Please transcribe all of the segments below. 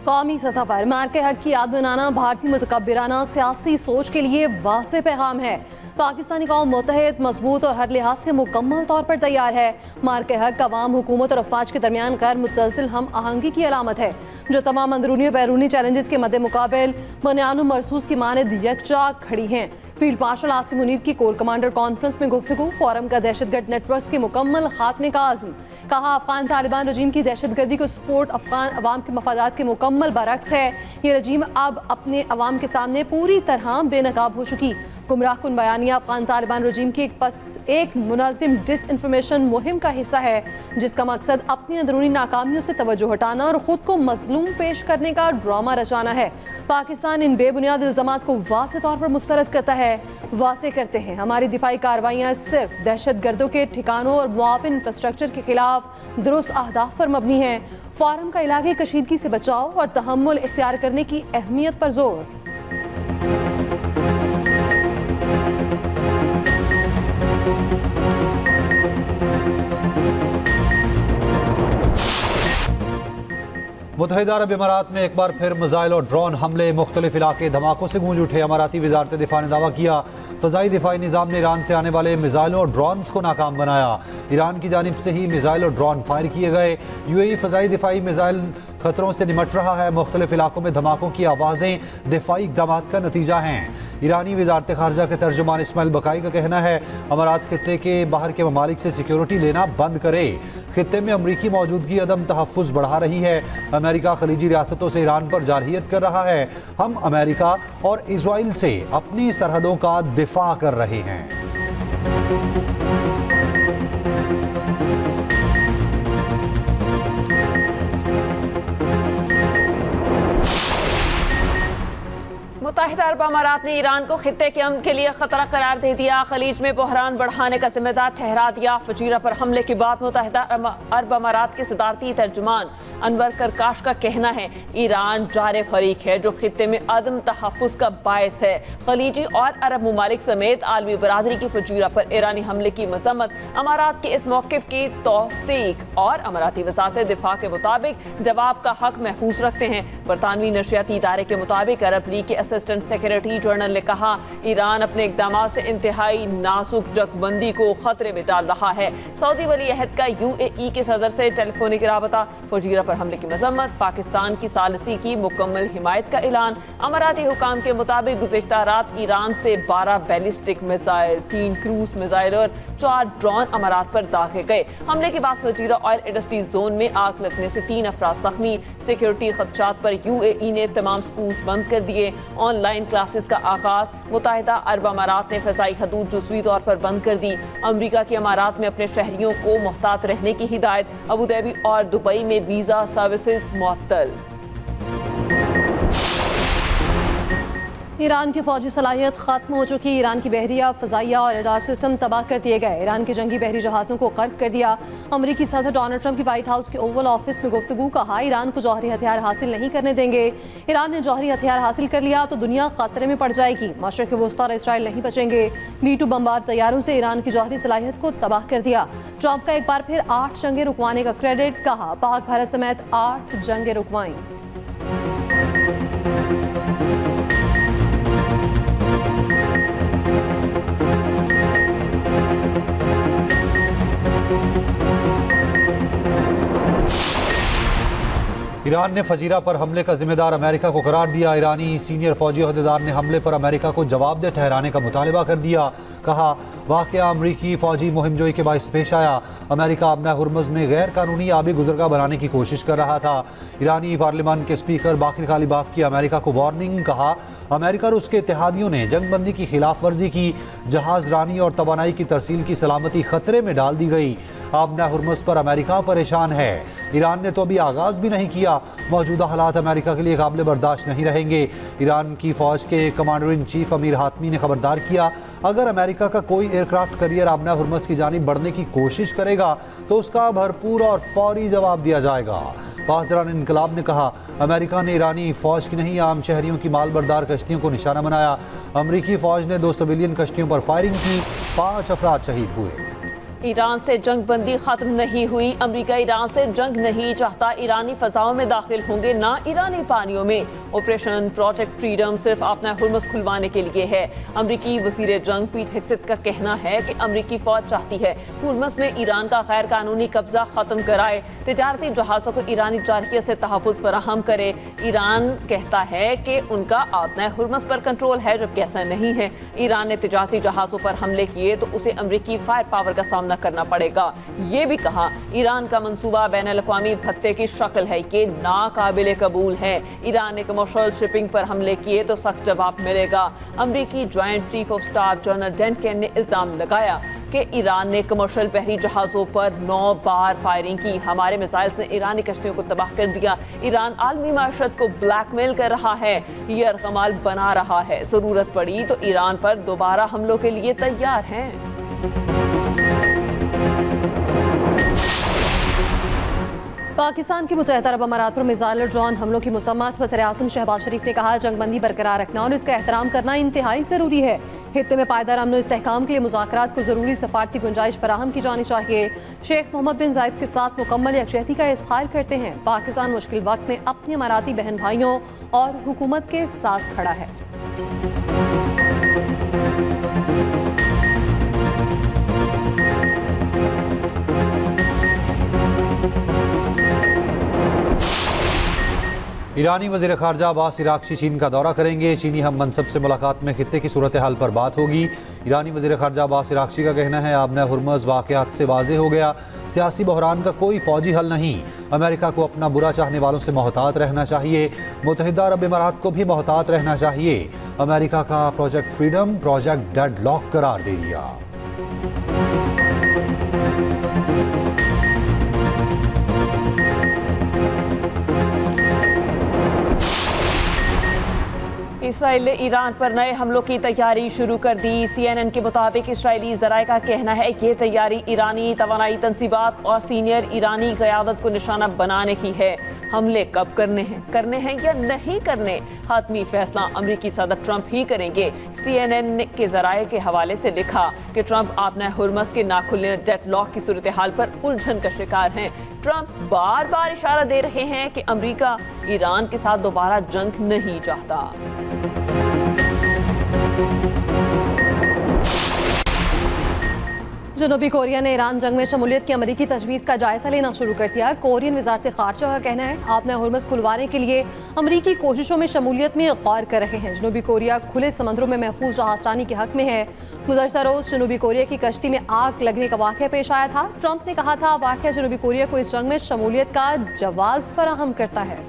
कौमी सतह पर मार्के हक की याद बनाना भारतीय मुतकब्बिराना सियासी सोच के लिए वाज़ेह पैगाम है। पाकिस्तानी कौम मुत्तहिद, मजबूत और हर लिहाज से मुकम्मल तौर पर तैयार है। मार्के हक अवाम, हुकूमत और अफवाज के दरमियान गैर मुतसलसल हम आहंगी की अलामत है, जो तमाम अंदरूनी और बैरूनी चैलेंजेस के मद्दे मुकाबल बुनियाद मरसूस की मानद यकजा खड़ी हैं। फील्ड मार्शल आसिम मुनीर की कोर कमांडर कॉन्फ्रेंस में गुफ्तगू, फोरम का दहशतगर्द नेटवर्क के मुकम्मल खात्मे का आज़म। कहा, अफगान तालिबान रजीम की दहशतगर्दी को सपोर्ट अफगान अवाम के मफादात के मुकम्मल बरक्स है। ये रजीम अब अपने अवाम के सामने पूरी तरह बेनकाब हो चुकी। गुमराह कुन बयानिया अफगान तालिबान रजीम की एक मुनज़्ज़म डिसइंफॉर्मेशन मुहिम का हिस्सा है, जिसका मकसद अपनी अंदरूनी नाकामियों से तवज्जो हटाना और ख़ुद को मजलूम पेश करने का ड्रामा रचाना है। पाकिस्तान इन बेबुनियाद इल्ज़ामात को वाज़ेह तौर पर मुस्तरद करता है। वाज़ेह करते हैं, हमारी दिफाई कार्रवाइयाँ सिर्फ दहशत गर्दों के ठिकानों और मुआविन इंफ्रास्ट्रक्चर के खिलाफ दुरुस्त अहदाफ पर मबनी है। फारम का इलाके कशीदगी से बचाव और तहम्मुल इख्तियार करने की अहमियत पर जोर। मुत्तहिदा अरब इमारात में एक बार फिर मिसाइल और ड्रोन हमले, मुख्तलिफ इलाके धमाकों से गूंज उठे। अमाराती वजारत दिफा ने दावा किया, फ़ज़ाई दिफाई निज़ाम ने ईरान से आने वाले मिसाइलों और ड्रोन्स को नाकाम बनाया। ईरान की जानिब से ही मिसाइल और ड्रोन फायर किए गए। UAE फ़ज़ाई दिफाई मिसाइल खतरों से निमट रहा है। मुख्तलिफ इलाकों में धमाकों की आवाज़ें दिफाई इक़दामात का नतीजा हैं। ईरानी वजारत ख़ारजा के तर्जुमान इस्माइल बकाई का कहना है, अमारात खित्ते के बाहर के ममालिक से सिक्योरिटी लेना बंद करे। खित्ते में अमरीकी मौजूदगी अदम तहफ़्फ़ुज़ बढ़ा रही है। अमेरिका खलीजी रियासतों से ईरान पर जारहियत कर रहा है। हम अमेरिका और इजराइल से अपनी सरहदों का दिफा कर रहे हैं। मुत्तहिदा अरब अमारात ने ईरान को खित्ते के अमन के लिए खतरा करार दे दिया। खलीज में बहरान बढ़ाने का जिम्मेदार ठहरा दिया। फजीरा पर हमले के बाद मुत्तहिदा अरब अमारात के सदारती तर्जुमान अनवर करकाश का कहना है, ईरान जार फरीक है जो खित्ते में अदम तहफ़्फ़ुज़ का बायस है। खलीजी और अरब ममालिक समेत आलमी बरादरी की फजीरा पर ईरानी हमले की मजम्मत। अमारात के इस मौक़िफ़ की तौसीक और अमाराती वज़ारत दिफा के मुताबिक जवाब का हक महफूज रखते हैं। बरतानवी नशरियाती इदारे के मुताबिक अरब लीग के असिस्टेंट सेक्रेटरी जनरल ने कहा, ईरान अपने इक़दाम से इंतहाई नाजुक जगबंदी को खतरे में डाल रहा है। सऊदी वली अहद का UAE के सदर से टेलीफोनिक राबता। फजीरा पर हमले की मजम्मत। पाकिस्तान की सालसी की मुकम्मल हिमायत का ऐलान। अमाराती हुकाम के मुताबिक गुज़िश्ता रात ईरान से 12 बैलिस्टिक मिसाइल, 3 क्रूज मिसाइल और 4 ड्रोन अमारात पर दागे गए। हमले के बाद फजीरा ऑयल इंडस्ट्री जोन में आग लगने से 3 अफराद जख्मी। सिक्योरिटी खदशात पर UAE ने तमाम स्कूल बंद कर दिए। ऑनलाइन क्लासेस का आगाज। मुत्तहिदा अरब अमारात ने फ़ज़ाई हदूद जुज़वी तौर पर बंद कर दी। अमरीका की अमारात में अपने शहरियों को मोहतात रहने की हिदायत। अबू धाबी और दुबई में वीज़ा सर्विसेज मुअत्तल। ईरान की फौजी सलाहियत खत्म हो चुकी। ईरान की बहरिया, फ़ज़ाइया और रडार सिस्टम तबाह कर दिए गए। ईरान के जंगी बहरी जहाज़ों को गर्क कर दिया। अमरीकी सदर डोनाल्ड ट्रंप की व्हाइट हाउस के ओवल ऑफिस में गुफ्तगू। कहा, ईरान को जौहरी हथियार हासिल नहीं करने देंगे। ईरान ने जौहरी हथियार हासिल कर लिया तो दुनिया खतरे में पड़ जाएगी। मशरिक़ वुस्ता और इसराइल नहीं बचेंगे। B-2 बमबार तैयारों से ईरान की जौहरी सलाहियत को तबाह कर दिया। ट्रंप का एक बार फिर 8 जंगें रुकवाने का क्रेडिट। कहा, पाक भारत समेत 8 जंगें रुकवाई। ईरान ने फजीरा पर हमले का जिम्मेदार अमेरिका को करार दिया। ईरानी सीनियर फौजी अहदेदार ने हमले पर अमेरिका को जवाबदेह ठहराने का मुतालबा कर दिया। कहा, वाक़या अमरीकी फौजी मुहिमजोई के बायस पेश आया। अमेरिका अपना हुर्मुज़ में गैर कानूनी आबी गुजरगाह बनाने की कोशिश कर रहा था। ईरानी पार्लियामान के स्पीकर बाकिर कालिबाफ की अमेरिका को वार्निंग। कहा, अमेरिका और उसके इत्तेहादियों ने जंगबंदी की खिलाफ वर्जी की। जहाज रानी और तवानाई की तरसील की सलामती खतरे में डाल दी गई। अपना हुर्मुज़ पर अमेरिका परेशान है। ईरान ने तो अभी आगाज़ भी नहीं किया। मौजूदा हालात अमेरिका के लिए काबिल बर्दाश्त नहीं रहेंगे। ईरान की फ़ौज के कमांडर इन चीफ अमीर हातमी ने खबरदार किया, अगर अमेरिका का कोई एयरक्राफ्ट करियर आबना हुर्मुज़ की जानिब बढ़ने की कोशिश करेगा तो उसका भरपूर और फौरी जवाब दिया जाएगा। पासदारान इनकलाब ने कहा, अमेरिका ने ईरानी फ़ौज की नहीं आम शहरियों की मालबरदार कश्तियों को निशाना बनाया। अमरीकी फ़ौज ने 2 सिविलियन कश्तियों पर फायरिंग की, 5 अफराद शहीद हुए। ईरान से जंग बंदी खत्म नहीं हुई। अमेरिका ईरान से जंग नहीं चाहता। ईरानी फजाओं में दाखिल होंगे ना ईरानी पानियों में। ऑपरेशन प्रोजेक्ट फ्रीडम सिर्फ अपना हुर्मुज़ खुलवाने के लिए है। अमेरिकी वजीर जंग पीट हेग्सेथ का कहना है कि अमेरिकी फौज चाहती है हुर्मुज़ में ईरान का गैर कानूनी कब्जा खत्म कराए, तिजारती जहाज़ों को ईरानी जारहियत से तहफ़्फ़ुज़ फराहम करे। ईरान कहता है कि उनका अपना हुर्मुज़ पर कंट्रोल है, जबकि ऐसा नहीं है। ईरान ने तिजारती जहाज़ों पर हमले किए तो उसे अमेरिकी फायर पावर का सामना करना पड़ेगा। ये भी कहा ईरान का मंसूबा बैनुल-अक़वामी भत्ते की शक्ल है, ये नाकाबिले कबूल है। ईरान ने कमर्शियल शिपिंग पर हमले किए तो सख्त जवाब मिलेगा। अमेरिकी joint chief of staff general Dan Caine ने इल्जाम लगाया कि ईरान ने कमर्शियल बहरी जहाज़ों पर 9 बार फायरिंग की। हमारे मिसाइल से ईरानी कश्तियों को तबाह कर दिया। ईरान आलमी माशरत को ब्लैकमेल कर रहा है, यरगमाल बना रहा है। ज़रूरत पड़ी तो ईरान पर दोबारा हमलों के लिए तैयार हैं। पाकिस्तान के मुत्तहिदा अरब अमारात पर मिसाइल और ड्रोन हमलों की मसम्मत। वज़ीर-ए-आज़म शहबाज शरीफ ने कहा जंगबंदी बरकरार रखना और इसका एहतराम करना इंतहाई ज़रूरी है। खित्ते में पायदार अमन और इस्तेहकाम के लिए मुज़ाकरात को ज़रूरी सफारती गुंजाइश फराहम की जानी चाहिए। शेख मोहम्मद बिन जायद के साथ मुकम्मल यकजहती का इज़हार करते हैं। पाकिस्तान मुश्किल वक्त में अपने अमाराती बहन भाइयों और हुकूमत के साथ खड़ा है। ईरानी वज़ीर ख़ारजा अब्बास इराक़ची चीन का दौरा करेंगे। चीनी हम मनसब से मुलाकात में खित्ते की सूरत हाल पर बात होगी। ईरानी वज़ीर ख़ारजा अब्बास इराक़ची का कहना है आबना हुर्मुज़ वाक़यात से वाज़े हो गया, सियासी बहरान का कोई फ़ौजी हल नहीं। अमेरिका को अपना बुरा चाहने वालों से मोहतात रहना चाहिए। मुत्तहिदा अरब अमारात को भी मोहतात रहना चाहिए। अमेरिका का प्रोजेक्ट फ्रीडम प्रोजेक्ट डेडलॉक करार दे दिया। इसराइल ने ईरान पर नए हमलों की तैयारी शुरू कर दी। CNN के मुताबिक इसराइली ज़राए का कहना है कि ये तैयारी ईरानी तवानाई तंसीबात और सीनियर ईरानी क़यादत को निशाना बनाने की है। हमले कब करने हैं या नहीं करने, हतमी फैसला अमरीकी सदर ट्रंप ही करेंगे। CNN के ज़राए के हवाले से लिखा कि ट्रंप अपना हुर्मुज़ के ना खुलने डेडलॉक की सूरत हाल पर उलझन का शिकार हैं। ट्रंप बार बार इशारा दे रहे हैं कि अमरीका ईरान के साथ दोबारा जंग नहीं चाहता। जनूबी कोरिया ने ईरान जंग में शमूलियत की अमरीकी तजवीज़ का जायजा लेना शुरू कर दिया। कोरियन वज़ारत ख़ारजा का कहना है आपने हुर्मुज़ खुलवाने के लिए अमरीकी कोशिशों में शमूलियत में गौर कर रहे हैं। जनूबी कोरिया खुले समंदरों में महफूज जहाज़रानी के हक में है। गुज़श्ता रोज़ जनूबी कोरिया की कश्ती में आग लगने का वाक़या पेश आया था। ट्रंप ने कहा था वाक़या जनूबी कोरिया को इस जंग में शमूलियत का जवाज़ फराहम करता है।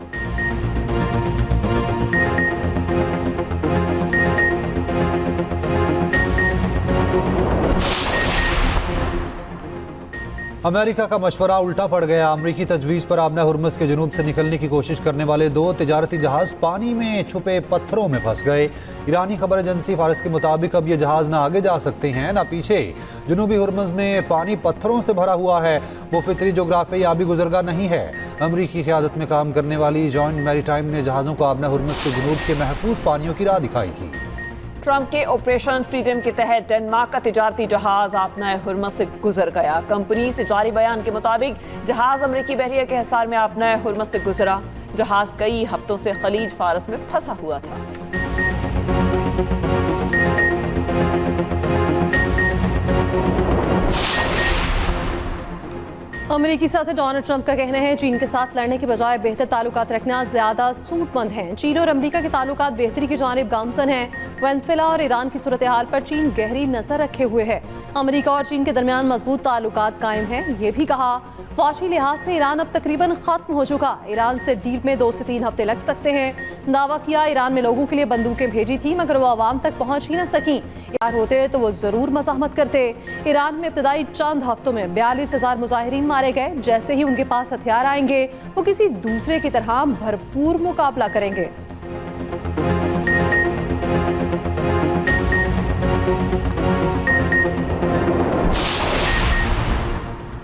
अमेरिका का मशवरा उल्टा पड़ गया। अमरीकी तजवीज़ पर आबना हुर्मुज़ के जनूब से निकलने की कोशिश करने वाले 2 तिजारती जहाज़ पानी में छुपे पत्थरों में फंस गए। ईरानी खबर एजेंसी फारस के मुताबिक अब ये जहाज़ ना आगे जा सकते हैं ना पीछे। जनूबी हुर्मुज़ में पानी पत्थरों से भरा हुआ है, वो फितरी जोग्राफी आबी गुजरगा नहीं है। अमरीकी क़यादत में काम करने वाली जॉइंट मैरीटाइम ने जहाज़ों को आबना हुर्मुज़ के जनूब के महफूज पानियों की राह दिखाई थी। ट्रंप के ऑपरेशन फ्रीडम के तहत डेनमार्क का तिजारती जहाज आपना हुर्मुज़ से गुजर गया। कंपनी से जारी बयान के मुताबिक जहाज अमरीकी बहरिया के हिसार में आपना हुर्मुज़ से गुजरा। जहाज कई हफ्तों से खलीज फारस में फंसा हुआ था। अमेरिकी सदर डोनाल्ड ट्रंप का कहना है चीन के साथ लड़ने के बजाय बेहतर ताल्लुकात रखना ज्यादा सूटमंद है। चीन और अमेरिका के ताल्लुकात बेहतरी की जानिब गामसन हैं। वेनेजुएला और ईरान की सूरत हाल पर चीन गहरी नजर रखे हुए है। अमेरिका और चीन के दरमियान मजबूत ताल्लुकात कायम हैं। ये भी कहा फौजी लिहाज से ईरान अब तकरीबन खत्म हो चुका। ईरान से डील में 2 से 3 हफ्ते लग सकते हैं। दावा किया ईरान में लोगों के लिए बंदूकें भेजी थी मगर वो आवाम तक पहुंच ही न सकी। यार होते तो वो जरूर मज़ाहमत करते। ईरान में इब्तदाई चंद हफ्तों में 42,000 मुजाहिरीन मारे गए। जैसे ही उनके पास हथियार आएंगे वो किसी दूसरे की तरह भरपूर मुकाबला करेंगे।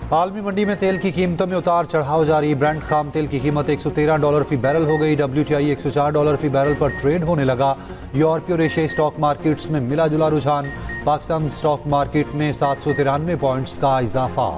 आलमी मंडी में तेल की कीमतों में उतार चढ़ाव जारी। ब्रेंट खाम तेल की कीमत $113 फी बैरल हो गई। WTI $104 फी बैरल पर ट्रेड होने लगा। यूरोपीय और एशियाई स्टॉक मार्केट्स में मिला जुला रुझान। पाकिस्तान स्टॉक मार्केट में 793 पॉइंट्स का इजाफा।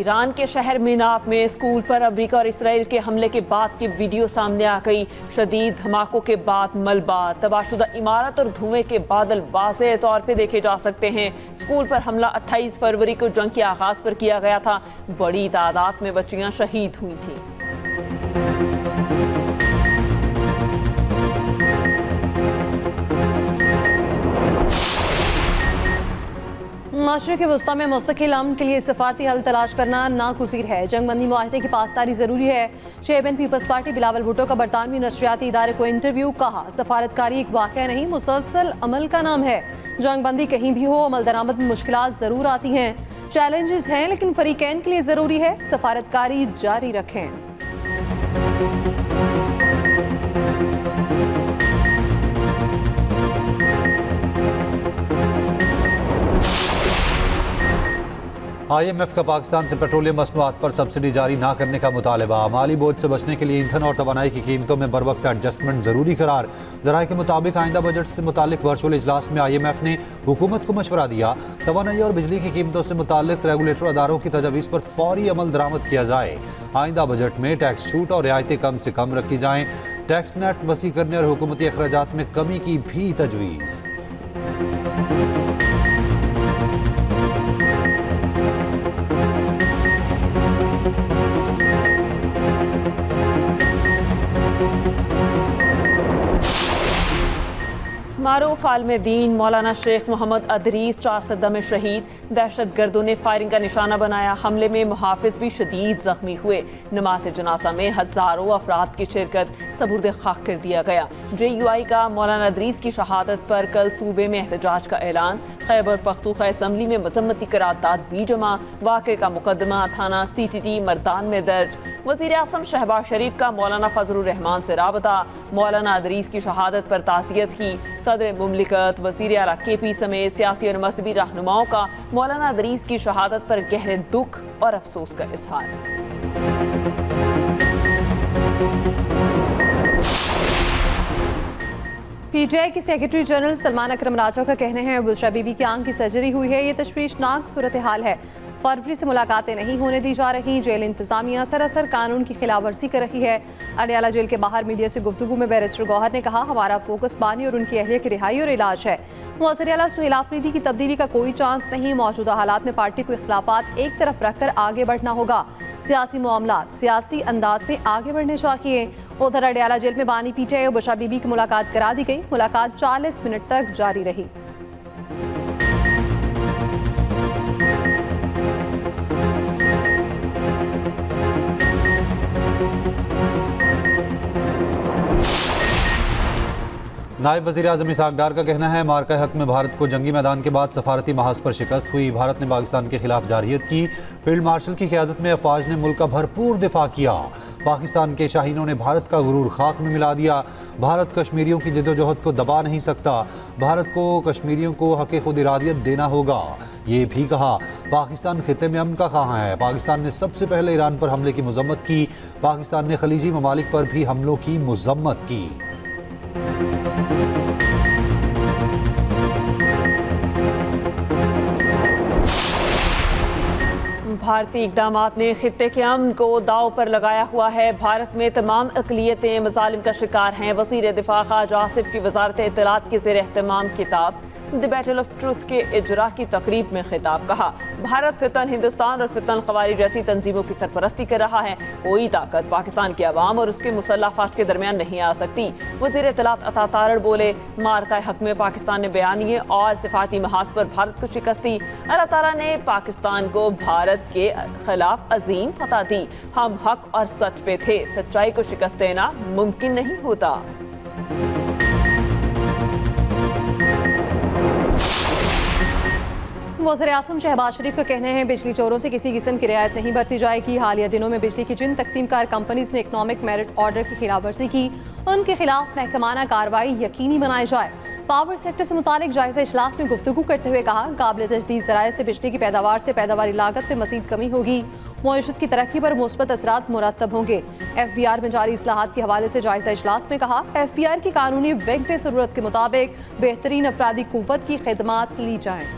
ईरान के शहर मीनाप में स्कूल पर अमेरिका और इसराइल के हमले के बाद की वीडियो सामने आ गई। शदीद धमाकों के बाद मलबा, तबाहशुदा इमारत और धुएं के बादल वाज़ेह तौर पे देखे जा सकते हैं। स्कूल पर हमला 28 फरवरी को जंग के आगाज पर किया गया था। बड़ी तादाद में बच्चियां शहीद हुई थीं। माशरे के वस्ता में मुस्तकिल अमन के लिए सफारती हल तलाश करना नागुज़ीर है। जंगबंदी मुआहदे की पासदारी जरूरी है। Chairman People's Party Bilawal Bhutto का बरतानवी नशरियाती इदारे को इंटरव्यू। कहा, सफारतकारी एक वाक़या नहीं, मुसलसल अमल का नाम है। जंगबंदी कहीं भी हो, अमल दरामद में मुश्किलात जरूर आती हैं, चैलेंजेस हैं, लेकिन फरीकैन के लिए जरूरी है सफारतकारी जारी रखें। IMF का पाकिस्तान से पेट्रोलियम मसनूआत पर सब्सिडी जारी ना करने का मुतालबा। माली बोझ से बचने के लिए ईंधन और तवानाई की कीमतों में बर वक्त एडजस्टमेंट जरूरी करार। ज़राए के मुताबिक आइंदा बजट से मुतालिक वर्चुअल इजलास में IMF ने हुकूमत को मशवरा दिया, तवानाई और बिजली की कीमतों से मुतालिक रेगुलेटर अदारों की तजवीज़ पर फौरी अमल दरामद किया जाए। आइंदा बजट में टैक्स छूट और रियायतें कम से कम रखी जाएँ। टैक्स नेट वसी करने और हुकूमती अखराजात में कमी की भी तजवीज़। मारूफ आलम दीन मौलाना शेख मोहम्मद अदरीस 4 सद्दा में शहीद। दहशत गर्दों ने फायरिंग का निशाना बनाया। हमले में मुहाफिज भी शदीद जख्मी हुए। नमाज जनाजा में हजारों अफराद की शिरकत। सबुर्द खाक कर दिया गया। JUI का मौलाना अदरीस की शहादत पर कल सूबे में एहतजाज का ऐलान। खैबर पख्तूनख्वा असम्बली में मजम्मती करारदाद भी जमा। वाक़े का मुकदमा थाना CTT मर्दान में दर्ज। वज़ीर आज़म शहबाज शरीफ का मौलाना फजलुर रहमान से राबता। मौलाना अदरीस की शहादत पर ताज़ियत की। सदर मुमलिकत, वज़ीर आला KP समेत सियासी और मजहबी रहनुमाओं का मौलाना अदरीस की शहादत पर गहरे दुख और अफसोस का इजहार। PTI की सेक्रेटरी जनरल सलमान अकरम राजा का कहना है, बुशरा बीबी की आंख की सर्जरी हुई है। ये तशवीशनाक सूरत हाल है। फरवरी से मुलाकातें नहीं होने दी जा रही। जेल इंतजामिया सरासर कानून की खिलाफ वर्जी कर रही है। अडयाला जेल के बाहर मीडिया से गुफ्तगू में बैरिस्टर गौहर ने कहा, हमारा फोकस बानी और उनकी अहलिया की रिहाई और इलाज है। मुअज़्ज़र आला सुहेल आफरीदी की तब्दीली का कोई चांस नहीं। मौजूदा हालात में पार्टी को इख्तिलाफात एक तरफ रखकर आगे बढ़ना होगा। सियासी मामलात सियासी अंदाज में आगे बढ़ने चाहिए। उधर अडयाला जेल में बानी PTI और बुशरा बीबी की मुलाकात करा दी गई। मुलाकात 40 मिनट तक जारी रही। नायब वज़ीर आज़म इसहाक़ डार का कहना है, मार्का हक में भारत को जंगी मैदान के बाद सफारती महाज पर शिकस्त हुई। भारत ने पाकिस्तान के खिलाफ जारहियत की। फील्ड मार्शल की क़यादत में अफवाज ने मुल्क का भरपूर दिफा किया। पाकिस्तान के शाहीनों ने भारत का गुरूर खाक में मिला दिया। भारत कश्मीरियों की जद्दोजहद को दबा नहीं सकता। भारत को कश्मीरियों को हक़ खुद इरादियत देना होगा। ये भी कहा, पाकिस्तान खित्ते में अमन का कहाँ है। पाकिस्तान ने सबसे पहले ईरान पर हमले की मजम्मत की। पाकिस्तान ने खलीजी ममालिक पर भी हमलों की मजम्मत की। भारतीय इक़दामात ने खित्ते के अमन को दाव पर लगाया हुआ है। भारत में तमाम अक़लियतें मज़ालिम का शिकार हैं। वज़ीर दिफ़ा ख़ाजा आसिफ की वज़ारत इत्तलात के ज़ेर एहतमाम किताब द बैटल ऑफ ट्रूथ के इजरा की तकरीब में खिताब। कहा, भारत फितन हिंदुस्तान और फितन ख़वारी जैसी तंजीमों की सरपरस्ती कर रहा है। कोई ताकत पाकिस्तान की अवाम और उसके मुसल्लह फ़ौज के दरमियान नहीं आ सकती। वज़ीर इत्तलात अता तारड़ बोले, मार्का हक में पाकिस्तान ने बयानिए और सिफाती महाज पर भारत को शिकस्त दी। अल्लाह ताला ने पाकिस्तान को भारत के खिलाफ अजीम फतह दी। हम हक और सच पे थे। सच्चाई को शिकस्त देना मुमकिन नहीं होता। वज़ीर आज़म शहबाज शरीफ का कहना है बिजली चोरों से किसी किस्म की रियायत नहीं बरती जाएगी। हालिया दिनों में बिजली की जिन तकसीमकार कंपनीज ने इकनॉमिक मेरिट ऑर्डर की खिलाफ वर्जी की उनके खिलाफ महकमाना कार्रवाई यकीनी बनाई जाए। पावर सेक्टर से मुतालिक जायजा इजलास में गुफ्तगू करते हुए कहा, काबिल तजदीद ज़राए से बिजली की पैदावार से पैदावारी लागत में मज़ीद कमी होगी, मईशत की तरक्की पर मुस्बत असरात मुरतब होंगे। FBR में जारी इस्लाहात के हवाले से जायजा इजलास में कहा, FBR की कानूनी विंग पे ज़रूरत के मुताबिक बेहतरीन अफरादी कुव्वत की खिदमात ली जाएँ।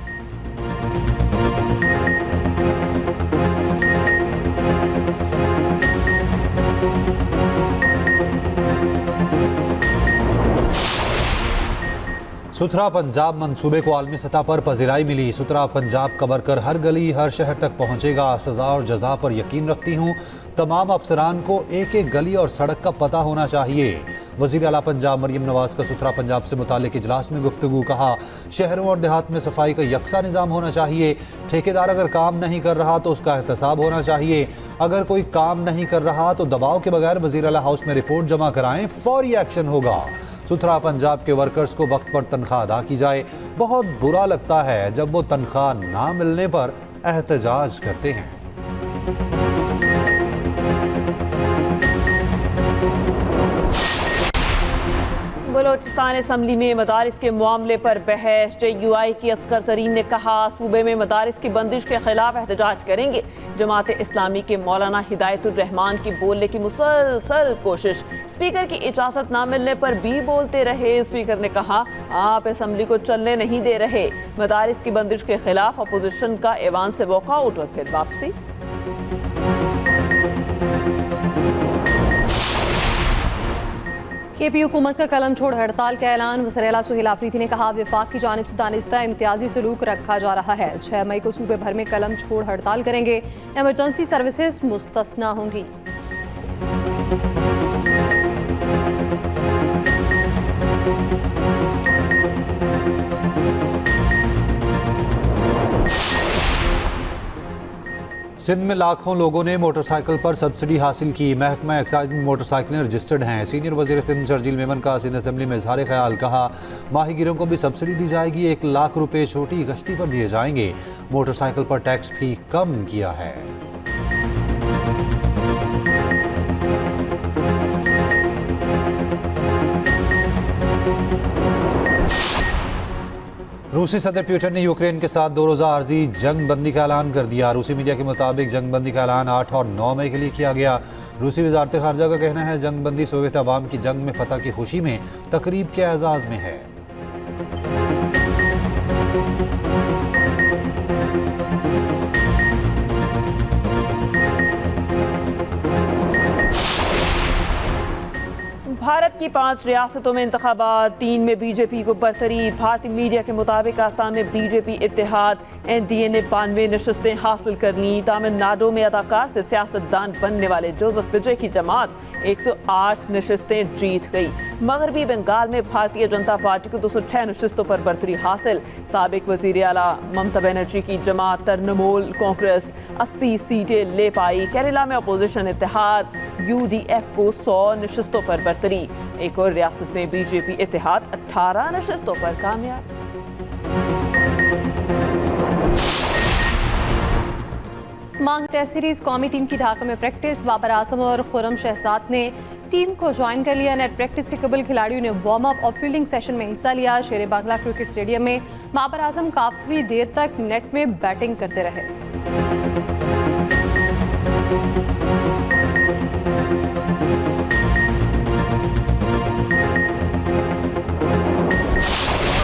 सुथरा पंजाब मंसूबे को आलमी सतह पर पजीराई मिली। सुथरा पंजाब कवर कर हर गली हर शहर तक पहुंचेगा। सजा और जजा पर यकीन रखती हूँ। तमाम अफसरान को एक एक गली और सड़क का पता होना चाहिए। वज़ीर आला पंजाब मरियम नवाज का सुथरा पंजाब से मुतालिक इजलास में गुफ्तगू। कहा, शहरों और देहात में सफाई का यकसा निज़ाम होना चाहिए। ठेकेदार अगर काम नहीं कर रहा तो उसका एहतसाब होना चाहिए। अगर कोई काम नहीं कर रहा तो दबाव के बगैर वज़ीर आला हाउस में रिपोर्ट जमा कराएं, फौरी एक्शन होगा। सुथरा पंजाब के वर्कर्स को वक्त पर तनख्वाह अदा की जाए। बहुत बुरा लगता है जब वो तनख्वाह ना मिलने पर एहतजाज करते हैं। बलोचिस्तान असम्बली में मदारिस के मामले पर बहस। JUI की असगर तरीन ने कहा, सूबे में मदारिस की बंदिश के खिलाफ एहतजाज करेंगे। जमात इस्लामी के मौलाना हिदायतुर रहमान की बोलने की मुसलसल कोशिश। स्पीकर की इजाज़त ना मिलने पर भी बोलते रहे। स्पीकर ने कहा, आप असम्बली को चलने नहीं दे रहे। मदारिस की बंदिश के खिलाफ अपोजिशन का ऐवान से वॉकआउट और फिर वापसी। KP हुकूमत का कलम छोड़ हड़ताल का ऐलान। वज़ीर आला सुहेल आफरीदी ने कहा, विफाक की जानिब से दानिस्ता इम्तियाजी सलूक रखा जा रहा है। 6 मई को सूबे भर में कलम छोड़ हड़ताल करेंगे। एमरजेंसी सर्विसेज मुस्तस्ना होंगी। सिंध में लाखों लोगों ने मोटरसाइकिल पर सब्सिडी हासिल की। महकमा एक्साइज में मोटरसाइकिलें रजिस्टर्ड हैं। सीनियर वज़ीर सिंध शर्जील मेमन का सिंध असम्बली में इज़हार ख्याल। कहा, माहीगीरों को भी सब्सिडी दी जाएगी। 1 लाख रुपए छोटी कश्ती पर दिए जाएंगे। मोटरसाइकिल पर टैक्स भी कम किया है। रूसी सदर पुतिन ने यूक्रेन के साथ 2 रोज़ा आर्जी जंग बंदी का ऐलान कर दिया। रूसी मीडिया के मुताबिक जंग बंदी का ऐलान 8 और 9 मई के लिए किया गया। रूसी वज़ारत ख़ारजा का कहना है, जंग बंदी सोवियत अवाम की जंग में फतह की खुशी में तकरीब के एजाज़ में है। भारत की 5 रियासतों में इंतखाबात, 3 में BJP को बरतरी। भारतीय मीडिया के मुताबिक आसाम में BJP इत्तेहाद, NDA ने 92 नशस्तें हासिल कर ली। तमिलनाडु में अदाकार से सियासतदान बनने वाले जोसेफ विजय की जमात 108 नशस्तें जीत गई। मगरबी बंगाल में भारतीय जनता पार्टी को 206 नशस्तों पर बरतरी हासिल। साबिक वज़ीर आला ममता बनर्जी की जमात तृणमूल कांग्रेस 80 सीटें ले पाई। केरला में अपोजिशन इत्तेहाद UDF को 100 नशस्तों पर बरतरी। एक और रियासत में BJP इत्तेहाद 18 नशस्तों पर कामयाब। मांग टेस्ट सीरीज कौमी टीम की ढाका में प्रैक्टिस। बाबर आजम और खुर्रम शहजाद ने टीम को ज्वाइन कर लिया। नेट प्रैक्टिस से कबल खिलाड़ियों ने वार्म अप और फील्डिंग सेशन में हिस्सा लिया। शेर बांग्ला क्रिकेट स्टेडियम में बाबर आजम काफी देर तक नेट में बैटिंग करते रहे।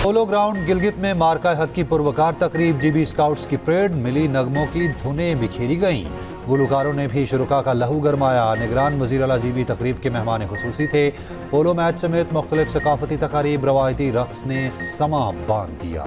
पोलो ग्राउंड गिलगित में मार्का हक की पुरवकार तकरीब। GB स्काउट्स की परेड, मिली नगमों की धुनें बिखेरी गईं। गुलकारों ने भी शुरुका का लहू गरमाया। निगरान वज़ीर आला GB तकरीब के मेहमान खुसूसी थे। पोलो मैच समेत मुख्तलिफ सकाफती तकारीब, रवायती रक्स ने समा बांध दिया।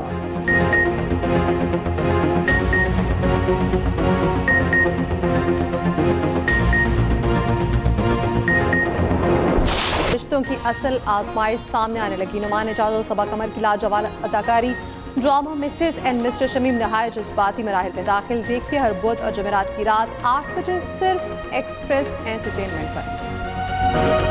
रिश्तों की असल आजमाइश सामने आने लगी। नुमान एजाज और सबा कमर की लाजवाब अदाकारी। Drama Mrs and mister Shamim नहायत जज्बाती मराहिल में दाखिल। देखिए हर बुध और जमेरात की रात 8 बजे सिर्फ एक्सप्रेस एंटरटेनमेंट पर।